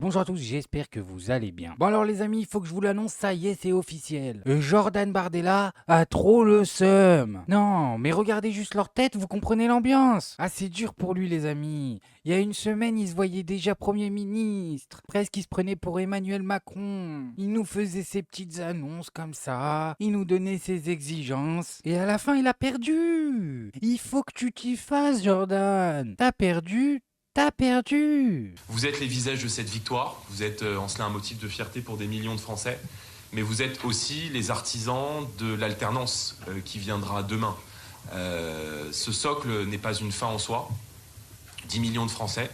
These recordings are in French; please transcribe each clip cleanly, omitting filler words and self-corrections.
Bonjour à tous, j'espère que vous allez bien. Bon alors les amis, il faut que je vous l'annonce, ça y est, c'est officiel. Jordan Bardella a trop le seum. Non, mais regardez juste leur tête, vous comprenez l'ambiance. Ah c'est dur pour lui les amis. Il y a une semaine, il se voyait déjà Premier ministre. Presque il se prenait pour Emmanuel Macron. Il nous faisait ses petites annonces comme ça. Il nous donnait ses exigences. Et à la fin, il a perdu. Il faut que tu t'y fasses Jordan. T'as perdu. T'as perdu. Vous êtes les visages de cette victoire, vous êtes en cela un motif de fierté pour des millions de Français, mais vous êtes aussi les artisans de l'alternance qui viendra demain. Ce socle n'est pas une fin en soi, 10 millions de Français.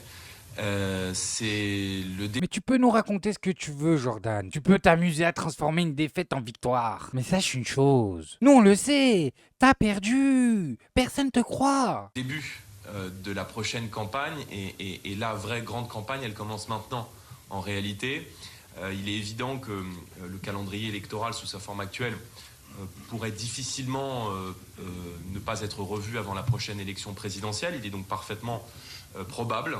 C'est le Mais tu peux nous raconter ce que tu veux, Jordan. Tu peux t'amuser à transformer une défaite en victoire. Mais sache une chose. Nous, on le sait. T'as perdu. Personne te croit. début de la prochaine campagne, et la vraie grande campagne, elle commence maintenant en réalité. Il est évident que le calendrier électoral sous sa forme actuelle pourrait difficilement ne pas être revu avant la prochaine élection présidentielle. Il est donc parfaitement probable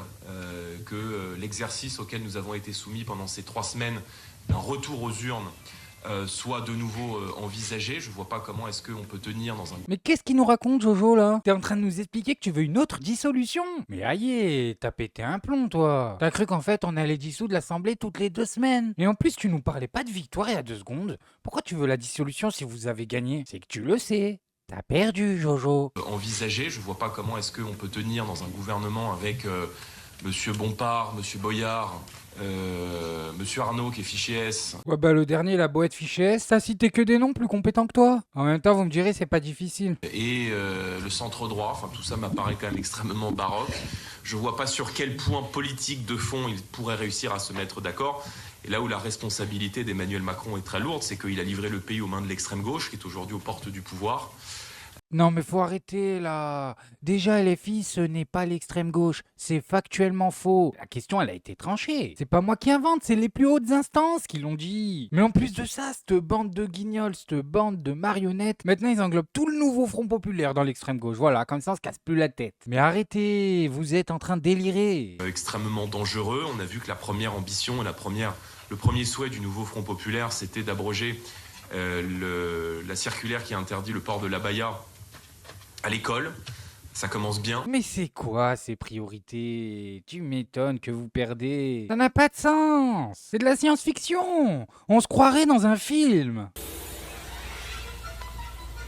que l'exercice auquel nous avons été soumis pendant ces 3 semaines d'un retour aux urnes soit de nouveau envisagé. Je vois pas comment est-ce qu'on peut tenir dans un... Mais qu'est-ce qu'il nous raconte, Jojo, là? T'es en train de nous expliquer que tu veux une autre dissolution? Mais aïe, t'as pété un plomb, toi. T'as cru qu'en fait, on allait dissoudre l'Assemblée toutes les 2 semaines. Et en plus, tu nous parlais pas de victoire il y a 2 secondes. Pourquoi tu veux la dissolution si vous avez gagné? C'est que tu le sais. T'as perdu, Jojo. envisagé. Je vois pas comment est-ce qu'on peut tenir dans un gouvernement avec Monsieur Bompard, Monsieur Boyard, Monsieur Arnaud qui est fiché S. Ouais bah le dernier, la boîte fichée S, t'as cité que des noms plus compétents que toi. En même temps, vous me direz, c'est pas difficile. Et le centre droit, enfin tout ça m'apparaît quand même extrêmement baroque. Je vois pas sur quel point politique de fond ils pourraient réussir à se mettre d'accord. Et là où la responsabilité d'Emmanuel Macron est très lourde, c'est qu'il a livré le pays aux mains de l'extrême gauche, qui est aujourd'hui aux portes du pouvoir. Non mais faut arrêter là. Déjà LFI ce n'est pas l'extrême gauche, c'est factuellement faux. La question elle a été tranchée. C'est pas moi qui invente, c'est les plus hautes instances qui l'ont dit. Mais en plus de ça, cette bande de guignols, cette bande de marionnettes, maintenant ils englobent tout le nouveau Front Populaire dans l'extrême gauche. Voilà, comme ça on se casse plus la tête. Mais arrêtez, vous êtes en train de délirer. Extrêmement dangereux. On a vu que la première ambition et le premier souhait du nouveau Front Populaire, c'était d'abroger la circulaire qui interdit le port de l'abaya à l'école. Ça commence bien. Mais c'est quoi ces priorités? Tu m'étonnes que vous perdez. Ça n'a pas de sens. C'est de la science-fiction. On se croirait dans un film.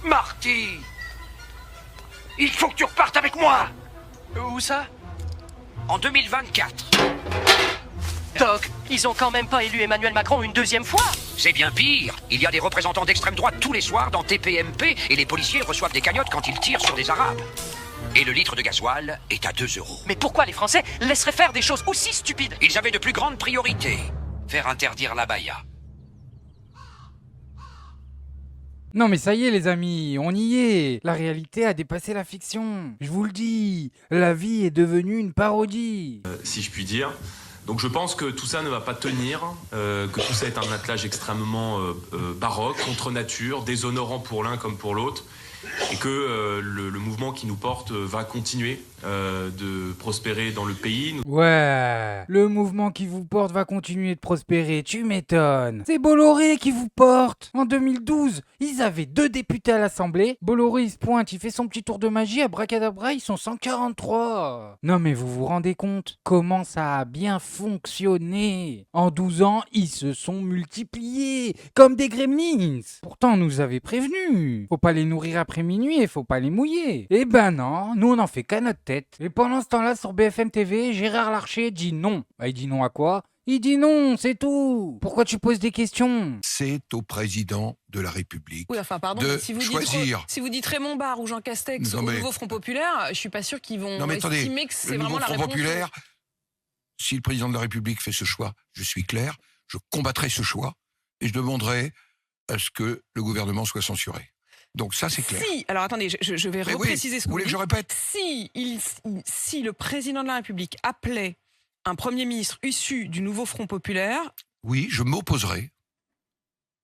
Marty! Il faut que tu repartes avec moi! Où ça? En 2024. Doc, ils ont quand même pas élu Emmanuel Macron une 2e fois. C'est bien pire. Il y a des représentants d'extrême droite tous les soirs dans TPMP et les policiers reçoivent des cagnottes quand ils tirent sur des Arabes. Et le litre de gasoil est à 2 euros. Mais pourquoi les Français laisseraient faire des choses aussi stupides? Ils avaient de plus grandes priorités. Faire interdire l'abaya. Non mais ça y est les amis, on y est. La réalité a dépassé la fiction. Je vous le dis, la vie est devenue une parodie. Si je puis dire. Donc je pense que tout ça ne va pas tenir, que tout ça est un attelage extrêmement baroque, contre nature, déshonorant pour l'un comme pour l'autre, et que le mouvement qui nous porte va continuer de prospérer dans le pays. Ouais, le mouvement qui vous porte va continuer de prospérer, tu m'étonnes. C'est Bolloré qui vous porte. En 2012, ils avaient 2 députés à l'Assemblée. Bolloré il se pointe, il fait son petit tour de magie, abracadabra, ils sont 143. Non mais vous vous rendez compte comment ça a bien fonctionné? En 12 ans, ils se sont multipliés, comme des gremlins. Pourtant, on nous avait prévenus. Faut pas les nourrir après minuit et faut pas les mouiller. Eh ben non, nous on en fait qu'à notre tête. Et pendant ce temps-là, sur BFM TV, Gérard Larcher dit non. Bah, il dit non à quoi? Il dit non, c'est tout. Pourquoi tu poses des questions? C'est au président de la République Oui, enfin, pardon, de mais si vous choisir. si vous dites Raymond Barre ou Jean Castex Non, au mais- nouveau Front Populaire, je suis pas sûr qu'ils vont Non mais attendez, estimer que c'est le vraiment nouveau la Front réponse. Populaire, si le président de la République fait ce choix, je suis clair, je combattrai ce choix et je demanderai à ce que le gouvernement soit censuré. Donc ça, c'est clair. Si, alors attendez, je vais Mais oui, repréciser ce que vous voulez que je dites. répète? Si le président de la République appelait un Premier ministre issu du nouveau Front Populaire, Oui, je m'opposerai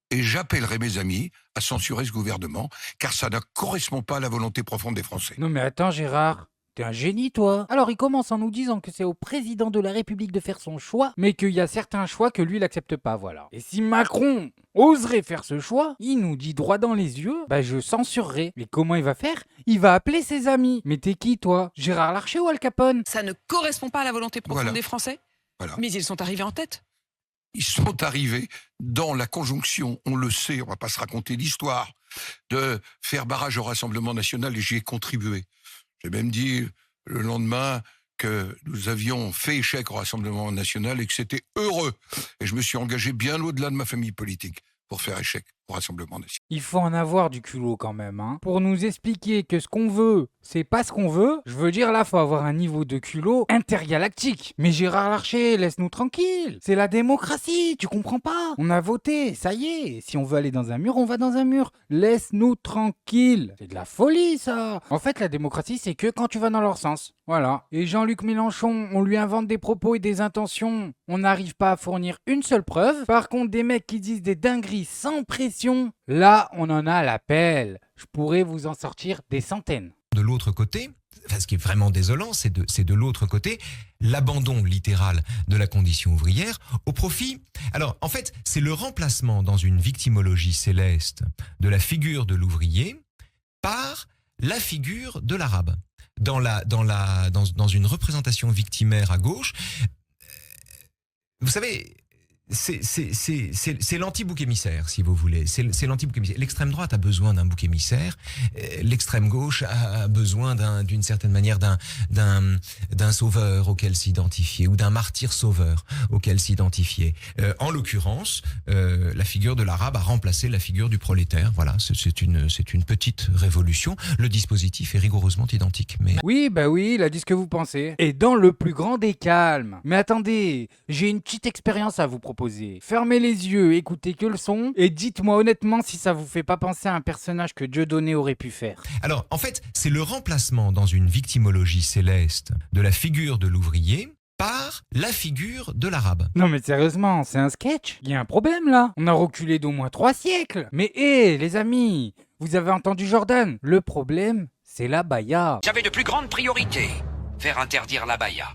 et j'appellerai mes amis à censurer ce gouvernement, car ça ne correspond pas à la volonté profonde des Français. Non mais attends Gérard, T'es un génie, toi. Alors, il commence en nous disant que c'est au président de la République de faire son choix, mais qu'il y a certains choix que lui, il accepte pas, voilà. Et si Macron oserait faire ce choix, il nous dit droit dans les yeux, bah je censurerai. Mais comment il va faire? Il va appeler ses amis. Mais t'es qui, toi? Gérard Larcher ou Al Capone? Ça ne correspond pas à la volonté profonde Voilà. des Français, Voilà. mais ils sont arrivés en tête. Ils sont arrivés dans la conjonction, on le sait, on va pas se raconter l'histoire, de faire barrage au Rassemblement national, et j'y ai contribué. J'ai même dit le lendemain que nous avions fait échec au Rassemblement national et que c'était heureux. Et je me suis engagé bien au-delà de ma famille politique pour faire échec au Rassemblement national. Il faut en avoir du culot quand même, hein. Pour nous expliquer que ce qu'on veut, c'est pas ce qu'on veut, je veux dire là, faut avoir un niveau de culot intergalactique. Mais Gérard Larcher, laisse-nous tranquille. C'est la démocratie, tu comprends pas? On a voté, ça y est. Si on veut aller dans un mur, on va dans un mur. Laisse-nous tranquille. C'est de la folie, ça. En fait, la démocratie, c'est que quand tu vas dans leur sens. Voilà. Et Jean-Luc Mélenchon, on lui invente des propos et des intentions. On n'arrive pas à fournir une seule preuve. Par contre, des mecs qui disent des dingueries sans pression, là, on en a la pelle. Je pourrais vous en sortir des centaines. De l'autre côté, enfin, ce qui est vraiment désolant, c'est de l'autre côté l'abandon littéral de la condition ouvrière au profit. Alors, en fait, c'est le remplacement dans une victimologie céleste de la figure de l'ouvrier par la figure de l'arabe. Dans une représentation victimaire à gauche, vous savez, c'est l'anti-bouc émissaire, si vous voulez. C'est l'anti-bouc émissaire. L'extrême droite a besoin d'un bouc émissaire. L'extrême gauche a besoin d'une certaine manière d'un sauveur auquel s'identifier ou d'un martyr sauveur auquel s'identifier. En l'occurrence, la figure de l'arabe a remplacé la figure du prolétaire. Voilà, c'est une petite révolution. Le dispositif est rigoureusement identique. Mais Oui, bah oui, il a dit ce que vous pensez. Et dans le plus grand des calmes. Mais attendez, j'ai une petite expérience à vous proposer. Fermez les yeux, écoutez que le son, et dites-moi honnêtement si ça vous fait pas penser à un personnage que Dieudonné aurait pu faire. alors, en fait, c'est le remplacement dans une victimologie céleste de la figure de l'ouvrier par la figure de l'arabe. Non mais sérieusement, c'est un sketch. Il y a un problème là. On a reculé d'au moins 3 siècles. Mais hé, les amis, vous avez entendu Jordan? Le problème, c'est la baya. J'avais de plus grandes priorités. Faire interdire la baya.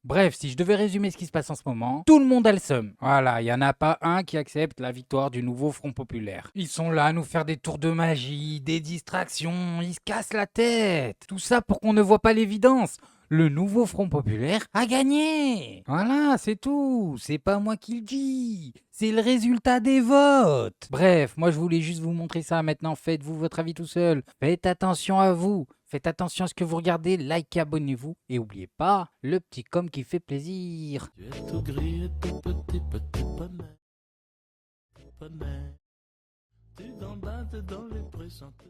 Bref, si je devais résumer ce qui se passe en ce moment, tout le monde a le seum. Voilà, il n'y en a pas un qui accepte la victoire du nouveau Front Populaire. Ils sont là à nous faire des tours de magie, des distractions, ils se cassent la tête. Tout ça pour qu'on ne voit pas l'évidence. Le nouveau Front Populaire a gagné. Voilà, c'est tout. C'est pas moi qui le dis. C'est le résultat des votes. Bref, moi je voulais juste vous montrer ça. Maintenant, faites-vous votre avis tout seul. Faites attention à vous. Faites attention à ce que vous regardez. Likez, abonnez-vous. Et n'oubliez pas, le petit com qui fait plaisir. Tu es tout gris et tout petit poney. Tu gambades dans les prés sans te